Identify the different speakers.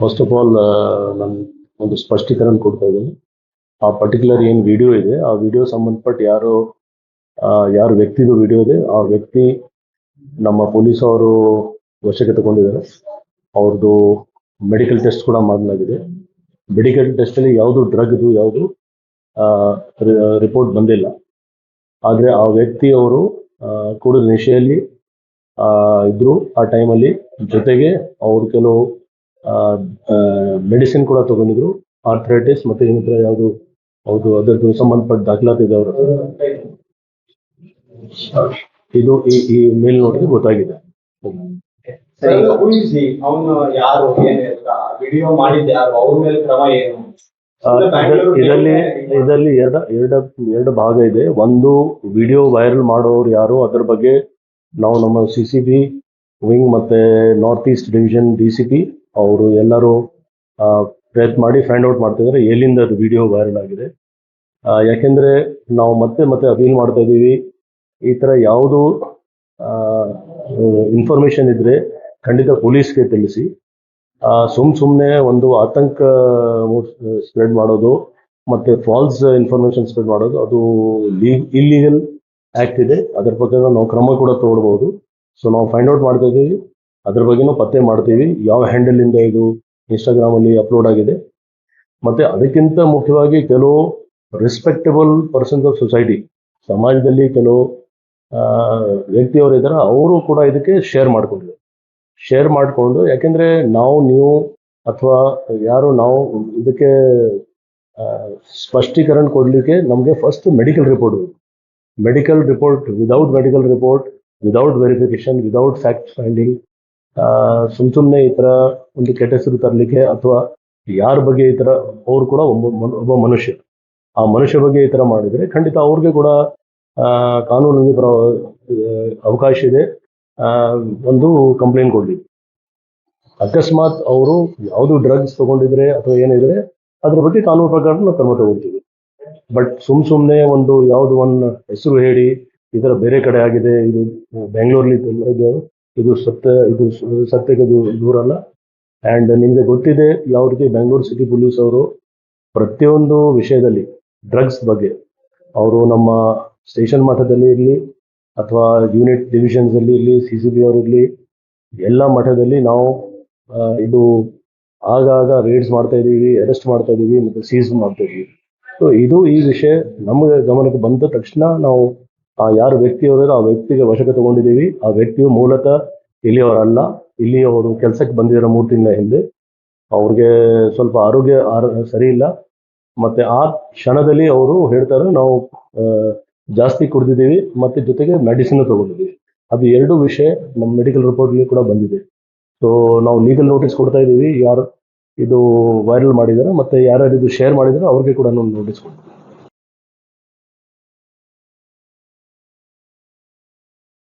Speaker 1: First of all ನಾನು ಒಂದು ಸ್ಪಷ್ಟೀಕರಣ ಕೊಡ್ತಾ ಇದ್ದೀನಿ. ಆ ಪರ್ಟಿಕ್ಯುಲರ್ ಏನು ವಿಡಿಯೋ ಇದೆ, ಆ ವಿಡಿಯೋ ಸಂಬಂಧಪಟ್ಟ ಯಾರು ವ್ಯಕ್ತಿದು ವಿಡಿಯೋ ಇದೆ, ಆ ವ್ಯಕ್ತಿ ನಮ್ಮ ಪೊಲೀಸ್ ಅವರು ವಶಕ್ಕೆ ತಗೊಂಡಿದ್ದಾರೆ. ಅವ್ರದ್ದು ಮೆಡಿಕಲ್ ಟೆಸ್ಟ್ ಕೂಡ ಮಾಡಲಾಗಿದೆ. ಮೆಡಿಕಲ್ ಟೆಸ್ಟಲ್ಲಿ ಯಾವುದು ಡ್ರಗ್ದು ಯಾವುದು ರಿಪೋರ್ಟ್ ಬಂದಿಲ್ಲ. ಆದರೆ ಆ ವ್ಯಕ್ತಿಯವರು ಕುಡಿದ ನಿಶೆಯಲ್ಲಿ ಇದ್ರು ಆ ಟೈಮಲ್ಲಿ. ಜೊತೆಗೆ ಅವರು ಕೆಲವು ಮೆಡಿಸಿನ್ ಕೂಡ ತಗೊಂಡಿದ್ರು, ಆರ್ಥರೈಟಿಸ್ ಮತ್ತೆ ಇನ್ನಿತರ ಯಾವುದು ಹೌದು ಅದರದ್ದು ಸಂಬಂಧಪಟ್ಟ ದಾಖಲಾತಿ ಇದೆ ಅವರ ಇದು ಈ ಮೇಲ್ ನೋಡಿದ್ರೆ ಗೊತ್ತಾಗಿದೆ. ಇದರಲ್ಲಿ ಎರಡು ಭಾಗ ಇದೆ. ಒಂದು ವಿಡಿಯೋ ವೈರಲ್ ಮಾಡೋರು ಯಾರು ಅದರ ಬಗ್ಗೆ ನಾವು ನಮ್ಮ CCB ವಿಂಗ್ ಮತ್ತೆ ನಾರ್ತ್ ಈಸ್ಟ್ ಡಿವಿಷನ್ DCP ಅವರು ಎಲ್ಲರೂ ಪ್ರಯತ್ನ ಮಾಡಿ ಫೈಂಡ್ ಔಟ್ ಮಾಡ್ತಿದ್ದಾರೆ ಎಲ್ಲಿಂದ ಅದು ವಿಡಿಯೋ ವೈರಲ್ ಆಗಿದೆ. ಯಾಕೆಂದ್ರೆ ನಾವು ಮತ್ತೆ ಅಪೀಲ್ ಮಾಡ್ತಾ ಇದ್ದೀವಿ, ಈ ಥರ ಯಾವುದು ಇನ್ಫಾರ್ಮೇಶನ್ ಇದ್ರೆ ಖಂಡಿತ ಪೊಲೀಸ್ಗೆ ತಿಳಿಸಿ. ಸುಮ್ಮನೆ ಒಂದು ಆತಂಕ ಸ್ಪ್ರೆಡ್ ಮಾಡೋದು ಮತ್ತೆ ಫಾಲ್ಸ್ ಇನ್ಫಾರ್ಮೇಶನ್ ಸ್ಪ್ರೆಡ್ ಮಾಡೋದು ಅದು ಇಲ್ಲೀಗಲ್ ಆಕ್ಟ್ ಇದೆ. ಅದರ ಬಗ್ಗೆ ನಾವು ಕ್ರಮ ಕೂಡ ತಗೊಳ್ಬಹುದು. ಸೊ ನಾವು ಫೈಂಡ್ ಔಟ್ ಮಾಡ್ತಾ ಇದ್ದೀವಿ, ಅದ್ರ ಬಗ್ಗೆನೂ ಪತ್ತೆ ಮಾಡ್ತೀವಿ ಯಾವ ಹ್ಯಾಂಡಲ್ ಇಂದ ಇದು ಇನ್ಸ್ಟಾಗ್ರಾಮ್ ಅಲ್ಲಿ ಅಪ್ಲೋಡ್ ಆಗಿದೆ. ಮತ್ತೆ ಅದಕ್ಕಿಂತ ಮುಖ್ಯವಾಗಿ ಕೆಲವು ರೆಸ್ಪೆಕ್ಟಬಲ್ ಪರ್ಸನ್ಸ್ ಆಫ್ ಸೊಸೈಟಿ, ಸಮಾಜದಲ್ಲಿ ಕೆಲವು ವ್ಯಕ್ತಿಯವರು ಇದ್ದಾರೆ, ಅವರು ಕೂಡ ಇದಕ್ಕೆ ಶೇರ್ ಮಾಡಿಕೊಂಡು ಯಾಕೆಂದ್ರೆ ನೀವು ಅಥವಾ ಯಾರು ನಾವು ಇದಕ್ಕೆ ಸ್ಪಷ್ಟೀಕರಣ ಕೊಡ್ಲಿಕ್ಕೆ ನಮಗೆ first medical report without verification, without fact finding ಸುಮ್ಮನೆ ಈ ತರ ಒಂದು ಕೆಟ್ಟ ಹೆಸರು ತರಲಿಕ್ಕೆ ಅಥವಾ ಯಾರ ಬಗ್ಗೆ ಈ ತರ ಅವ್ರು ಕೂಡ ಒಬ್ಬ ಮನುಷ್ಯ, ಆ ಮನುಷ್ಯ ಬಗ್ಗೆ ಈ ತರ ಮಾಡಿದ್ರೆ ಖಂಡಿತ ಅವ್ರಿಗೆ ಕೂಡ ಕಾನೂನಿನ ಅವಕಾಶ ಇದೆ ಒಂದು ಕಂಪ್ಲೇಂಟ್ ಕೊಡ್ಲಿಕ್ಕೆ. ಅಕಸ್ಮಾತ್ ಅವರು ಯಾವುದು ಡ್ರಗ್ಸ್ ತಗೊಂಡಿದ್ರೆ ಅಥವಾ ಏನಿದ್ರೆ ಅದ್ರ ಬಗ್ಗೆ ಕಾನೂನು ಪ್ರಕಾರ ನಾವು ಕ್ರಮ ತಗೊಳ್ತೀವಿ. ಬಟ್ ಸುಮ್ಮನೆ ಒಂದು ಯಾವ್ದು ಒಂದು ಹೆಸರು ಹೇಳಿ ಇದರ ಬೇರೆ ಕಡೆ ಆಗಿದೆ, ಇದು ಬೆಂಗಳೂರಲ್ಲಿ ಇದು ಸತ್ಯಕ್ಕೆ ದೂರ ಅಲ್ಲ. ಆ್ಯಂಡ್ ನಿಮಗೆ ಗೊತ್ತಿದೆ ಯಾವ ರೀತಿ ಬೆಂಗಳೂರು ಸಿಟಿ ಪೊಲೀಸ್ ಅವರು ಪ್ರತಿಯೊಂದು ವಿಷಯದಲ್ಲಿ ಡ್ರಗ್ಸ್ ಬಗ್ಗೆ ಅವರು ನಮ್ಮ ಸ್ಟೇಷನ್ ಮಟ್ಟದಲ್ಲಿ ಇರಲಿ ಅಥವಾ ಯೂನಿಟ್ ಡಿವಿಷನ್ಸ್ ಅಲ್ಲಿ ಇರಲಿ, CCB ಅವರಿರಲಿ, ಎಲ್ಲ ಮಟ್ಟದಲ್ಲಿ ನಾವು ಇದು ಆಗಾಗ ರೇಡ್ಸ್ ಮಾಡ್ತಾ ಇದ್ದೀವಿ, ಅರೆಸ್ಟ್ ಮಾಡ್ತಾ ಇದ್ದೀವಿ ಮತ್ತು ಸೀಸ್ ಮಾಡ್ತಾ ಇದ್ದೀವಿ. ಸೊ ಈ ವಿಷಯ ನಮಗೆ ಗಮನಕ್ಕೆ ಬಂದ ತಕ್ಷಣ ನಾವು ಯಾರು ವ್ಯಕ್ತಿಯವರ ಆ ವ್ಯಕ್ತಿಗೆ ವಶಕ್ಕೆ ತಗೊಂಡಿದ್ದೀವಿ. ಆ ವ್ಯಕ್ತಿಯು ಮೂಲತಃ ಇಲ್ಲಿಯವರಲ್ಲ, ಇಲ್ಲಿ ಅವರು ಕೆಲಸಕ್ಕೆ ಬಂದಿರೋ 3 ತಿಂಗಳ ಹಿಂದೆ ಅವ್ರಿಗೆ ಸ್ವಲ್ಪ ಆರೋಗ್ಯ ಸರಿ ಇಲ್ಲ. ಮತ್ತೆ ಆ ಕ್ಷಣದಲ್ಲಿ ಅವರು ಹೇಳ್ತಾರೆ ನಾವು ಜಾಸ್ತಿ ಕುಡಿದಿದ್ದೀವಿ ಮತ್ತೆ ಜೊತೆಗೆ ಮೆಡಿಸಿನ್ ತಗೊಂಡಿದ್ದೀವಿ. ಅದು 2 ವಿಷಯ ನಮ್ಮ ಮೆಡಿಕಲ್ ರಿಪೋರ್ಟ್ಲಿ ಕೂಡ ಬಂದಿದೆ. ಸೊ ನಾವು ಲೀಗಲ್ ನೋಟಿಸ್ ಕೊಡ್ತಾ ಇದ್ದೀವಿ, ಯಾರು ಇದು ವೈರಲ್ ಮಾಡಿದಾರೆ ಮತ್ತೆ ಯಾರ್ಯಾರು ಇದು ಶೇರ್ ಮಾಡಿದಾರೆ ಅವ್ರಿಗೆ ಕೂಡ ನಾವು ನೋಟಿಸ್ ಕೊಡ್ತೀವಿ.